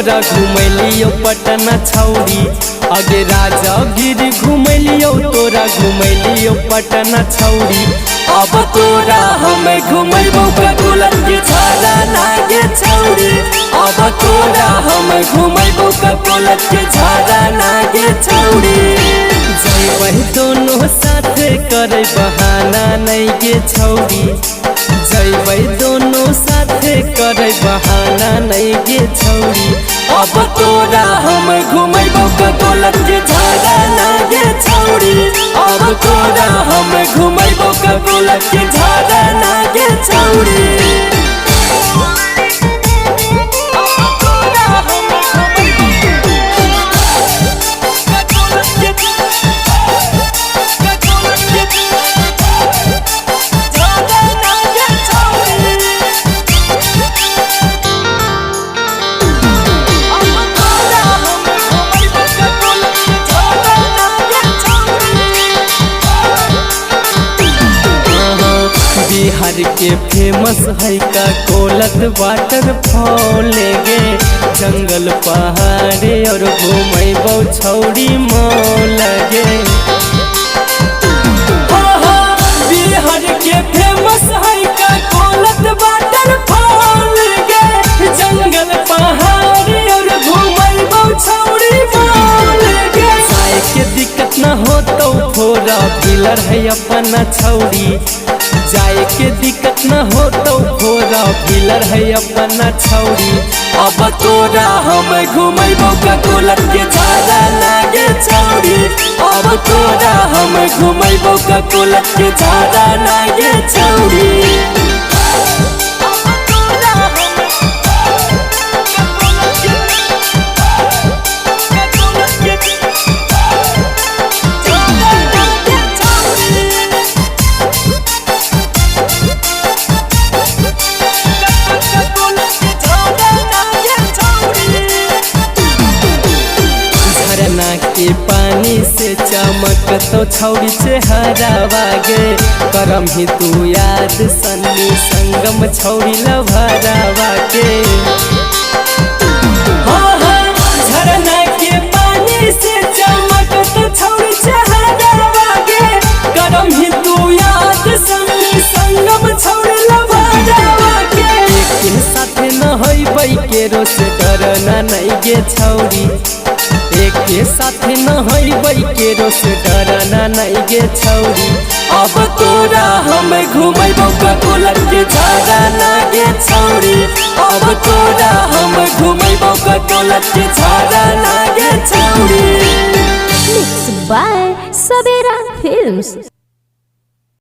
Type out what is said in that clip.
तोरा घुमैलियो पटना छौड़ी आगे राजगीर घुमैलियो तोरा घुमैलियो पटना छौड़ी अब तोरा हम घुमैबो ककुलत के झाड़ा नागे छौड़ी अब तोरा हम घुमैबो ककुलत के झाड़ा नागे छौड़ी जइबै दोनों साथे करे बहाना नहीं गे छौड़ी जइबै दोनों साथे करे बहाना नहीं गे छौड़ी अब तोरा हम घुमैबो ककुलत के झाड़ा नागे छौड़ी अब तोरा हम घुमैबो ककुलत के झाड़ा नागे छौड़ी बिहार के फेमस है का कोलत वाटरफॉल गे जंगल पहाड़े और घूमैबो छौड़ी मॉल गे बिहार के फेमस है का कोलत वाटरफॉल गे जंगल पहाड़े और घूमैबो छौड़ी मॉल गे जाए के दिक्कत न हो तो फोरा व्हीलर है अपना छौड़ी जाए के दिक्कत न हो तो फोरा व्हीलर है अपना छौड़ी अब तोरा हम घुमैबो ककुलत के झाड़ा नागे छौड़ी अब तोरा हम घुमैबो ककुलत के झाड़ा नागे छौड़ी के पानी से चमक तो छौड़ी चेहरा गे करम ही तू याद सन्नी संगम छौड़ी लभरावा के झरना के पानी से चमक तो छौड़ी चेहरा गे करम ही तू याद सन्नी संगम छौड़ी लभरावा के एक साथे न होइबै केरो से डरना नहीं गे छौड़ी एक के साथ न होइबै केरो से डरना नहीं गे छौड़ी अब तोरा हम घुमैबो ककुलत के झाड़ा नागे छौड़ी अब तोरा हम घुमैबो ककुलत के झाड़ा नागे छौड़ी Mixed by Sabera Films।